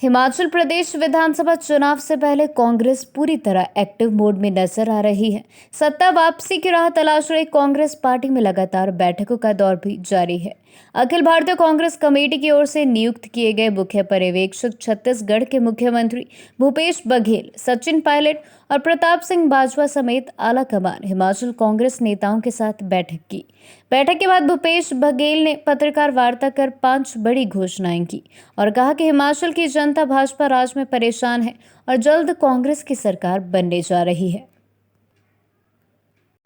हिमाचल प्रदेश विधानसभा चुनाव से पहले कांग्रेस पूरी तरह एक्टिव मोड में नजर आ रही है। सत्ता वापसी की राह तलाश रही कांग्रेस पार्टी में लगातार बैठकों का दौर भी जारी है। अखिल भारतीय कांग्रेस कमेटी की ओर से नियुक्त किए गए मुख्य पर्यवेक्षक छत्तीसगढ़ के मुख्यमंत्री भूपेश बघेल, सचिन पायलट और प्रताप सिंह बाजवा समेत आला कमान हिमाचल कांग्रेस नेताओं के साथ बैठक की। बैठक के बाद भूपेश बघेल ने पत्रकार वार्ता कर 5 बड़ी घोषणाएं की और कहा कि हिमाचल की जनता भाजपा राज में परेशान है और जल्द कांग्रेस की सरकार बनने जा रही है।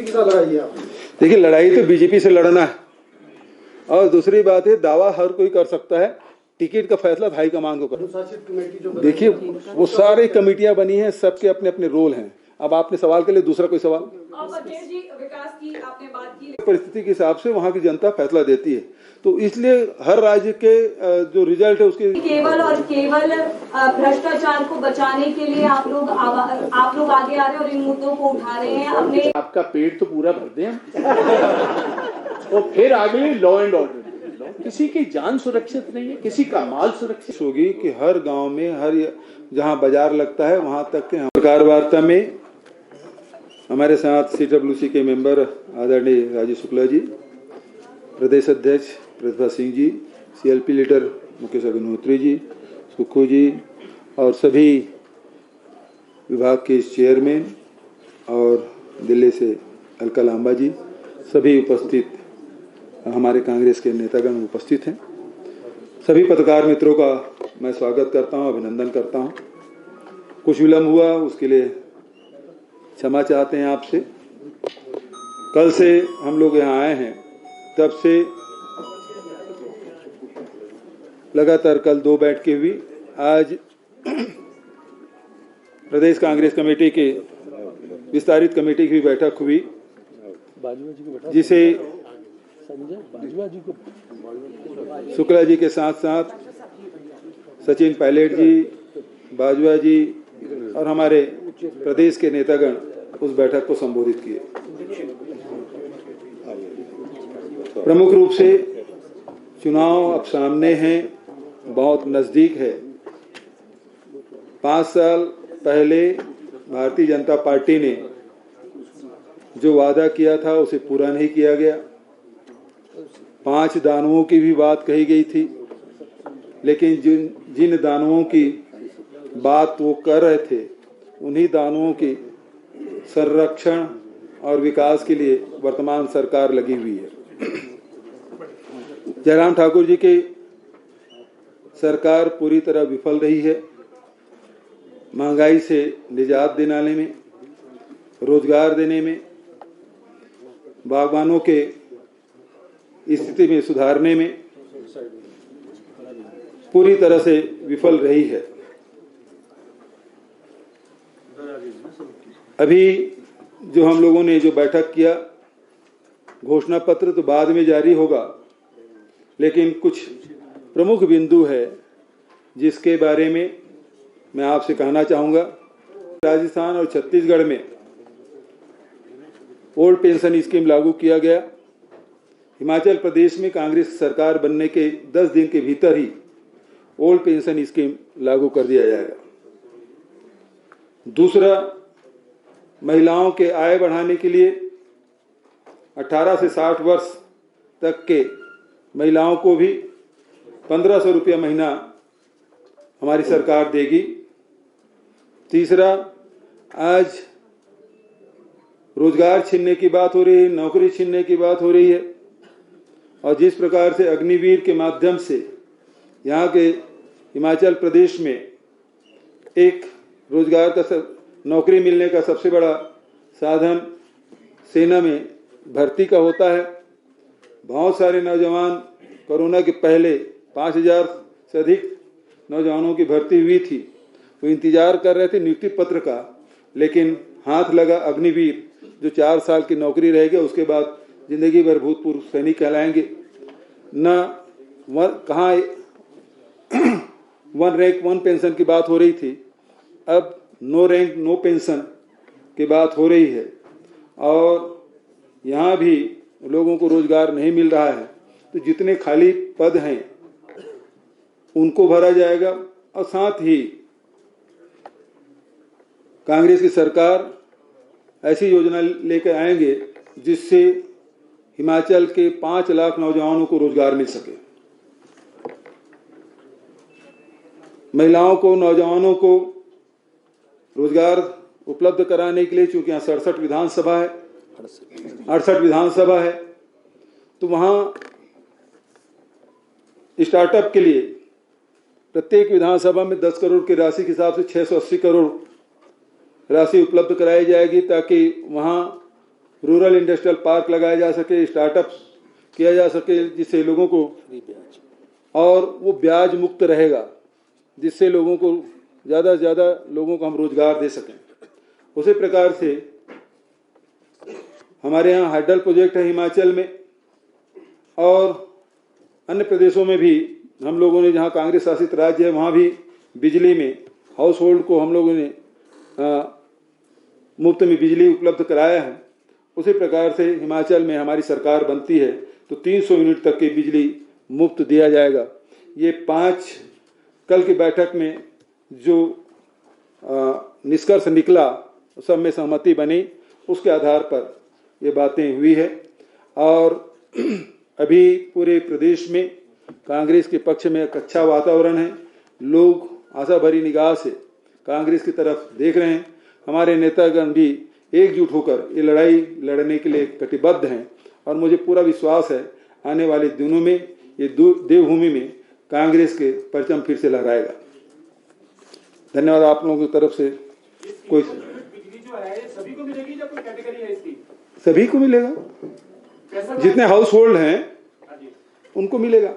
देखिए, लड़ाई तो बीजेपी से लड़ना है और दूसरी बात है, दावा हर कोई कर सकता है, टिकट का फैसला हाईकमान को कर। देखिए, वो सारी कमेटियां बनी हैं, सबके अपने अपने रोल हैं। अब आपने सवाल के लिए दूसरा कोई सवाल? जी, विकास की आपने बात की। परिस्थिति के हिसाब से वहाँ की जनता फैसला देती है, तो इसलिए हर राज्य के जो रिजल्ट है उसके केवल भ्रष्टाचार को बचाने के लिए आप लोग आगे आ रहे हैं और इन मुद्दों को उठा रहे हैं। अपने आपका पेट तो पूरा भर दें और फिर आगे लॉ एंड ऑर्डर। किसी की जान सुरक्षित नहीं है, किसी का माल सुरक्षित होगी कि हर गांव में, हर जहां बाजार लगता है वहां तक के पत्रकार वार्ता में हमारे साथ CWC के मेंबर आदरणीय राजीव शुक्ला जी, प्रदेश अध्यक्ष प्रतिभा सिंह जी, CLP लीडर मुकेश अग्निहोत्री जी, सुखू जी और सभी विभाग के चेयरमैन और दिल्ली से अलका लांबा जी, सभी उपस्थित हमारे कांग्रेस के नेतागण उपस्थित हैं। सभी पत्रकार मित्रों का मैं स्वागत करता हूं, अभिनंदन करता हूं। कुछ विलम्ब हुआ उसके लिए क्षमा चाहते हैं आपसे। कल से हम लोग यहाँ आए हैं, तब से लगातार कल 2 बैठकें हुई। आज प्रदेश कांग्रेस कमेटी के विस्तारित कमेटी की बैठक हुई, जिसे शुक्ला जी के साथ साथ सचिन पायलट जी, बाजवा जी और हमारे प्रदेश के नेतागण उस बैठक को संबोधित किए। प्रमुख रूप से चुनाव अब सामने हैं, बहुत नजदीक है। 5 साल पहले भारतीय जनता पार्टी ने जो वादा किया था उसे पूरा नहीं किया गया। 5 दानवों की भी बात कही गई थी, लेकिन जिन दानवों की बात वो कर रहे थे, उन्हीं दानवों की संरक्षण और विकास के लिए वर्तमान सरकार लगी हुई है। जयराम ठाकुर जी की सरकार पूरी तरह विफल रही है। महंगाई से निजात दिलाने में, रोजगार देने में, बागवानों के स्थिति में सुधारने में पूरी तरह से विफल रही है। अभी जो हम लोगों ने जो बैठक किया, घोषणा पत्र तो बाद में जारी होगा, लेकिन कुछ प्रमुख बिंदु है जिसके बारे में मैं आपसे कहना चाहूँगा। राजस्थान और छत्तीसगढ़ में ओल्ड पेंशन स्कीम लागू किया गया। हिमाचल प्रदेश में कांग्रेस सरकार बनने के 10 दिन के भीतर ही ओल्ड पेंशन स्कीम लागू कर दिया जाएगा। दूसरा, महिलाओं के आय बढ़ाने के लिए 18 से 60 वर्ष तक के महिलाओं को भी 1500 रुपया महीना हमारी सरकार देगी। तीसरा, आज रोजगार छीनने की बात हो रही है, नौकरी छीनने की बात हो रही है, और जिस प्रकार से अग्निवीर के माध्यम से यहाँ के हिमाचल प्रदेश में एक रोजगार का नौकरी मिलने का सबसे बड़ा साधन सेना में भर्ती का होता है। बहुत सारे नौजवान कोरोना के पहले 5000 से अधिक नौजवानों की भर्ती हुई थी। वो इंतजार कर रहे थे नियुक्ति पत्र का, लेकिन हाथ लगा अग्निवीर, जो 4 साल की नौकरी रहेगी, उसके बाद जिंदगी भर भूतपूर्व सैनिक कहलाएंगे। न कहाँ 1 रैंक 1 पेंशन की बात हो रही थी, अब नो रैंक नो पेंशन की बात हो रही है, और यहाँ भी लोगों को रोजगार नहीं मिल रहा है। तो जितने खाली पद हैं उनको भरा जाएगा, और साथ ही कांग्रेस की सरकार ऐसी योजना लेकर आएंगे जिससे हिमाचल के 5 लाख नौजवानों को रोजगार मिल सके। महिलाओं को, नौजवानों को रोजगार उपलब्ध कराने के लिए, चूंकि यहाँ 67 विधानसभा है, 68 विधानसभा है, तो वहाँ स्टार्टअप के लिए प्रत्येक विधानसभा में 10 करोड़ की राशि के हिसाब से 680 करोड़ राशि उपलब्ध कराई जाएगी, ताकि वहाँ रूरल इंडस्ट्रियल पार्क लगाया जा सके, स्टार्टअप किया जा सके, जिससे लोगों को और वो ब्याज मुक्त रहेगा, जिससे लोगों को ज़्यादा से ज़्यादा लोगों को हम रोजगार दे सकें। उसी प्रकार से हमारे यहाँ हाइडल प्रोजेक्ट है हिमाचल में, और अन्य प्रदेशों में भी हम लोगों ने, जहाँ कांग्रेस शासित राज्य है, वहाँ भी बिजली में हाउस होल्ड को हम लोगों ने मुफ्त में बिजली उपलब्ध कराया है। उसी प्रकार से हिमाचल में हमारी सरकार बनती है तो 300 यूनिट तक की बिजली मुफ्त दिया जाएगा। ये 5 कल की बैठक में जो निष्कर्ष निकला, सब में सहमति बनी, उसके आधार पर ये बातें हुई है। और अभी पूरे प्रदेश में कांग्रेस के पक्ष में एक अच्छा वातावरण है, लोग आशा भरी निगाह से कांग्रेस की तरफ देख रहे हैं। हमारे नेतागण भी एकजुट होकर ये लड़ाई लड़ने के लिए कटिबद्ध हैं, और मुझे पूरा विश्वास है आने वाले दिनों में ये देवभूमि में कांग्रेस के परचम फिर से लहराएगा। धन्यवाद आप लोगों की तरफ से। कोई बिजली जो है ये सभी को मिलेगी या कोई कैटेगरी है इसकी? सभी को मिलेगा, जितने हाउस होल्ड हैं उनको मिलेगा।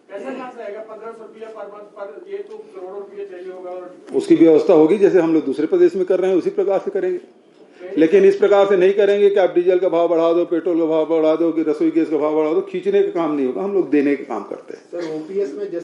पैसा कहाँ से आएगा? 1500 रुपया पर मंथ पर, ये तो करोड़ों रुपये चाहिए होगा। और उसकी व्यवस्था होगी, जैसे हम लोग दूसरे प्रदेश में कर रहे हैं उसी प्रकार से करेंगे, लेकिन इस प्रकार से नहीं करेंगे कि आप डीजल का भाव बढ़ा दो, पेट्रोल का भाव बढ़ा दो, कि रसोई गैस का भाव बढ़ा दो। खींचने का काम नहीं होगा, हम लोग देने का काम करते हैं। सर, ओपीएस में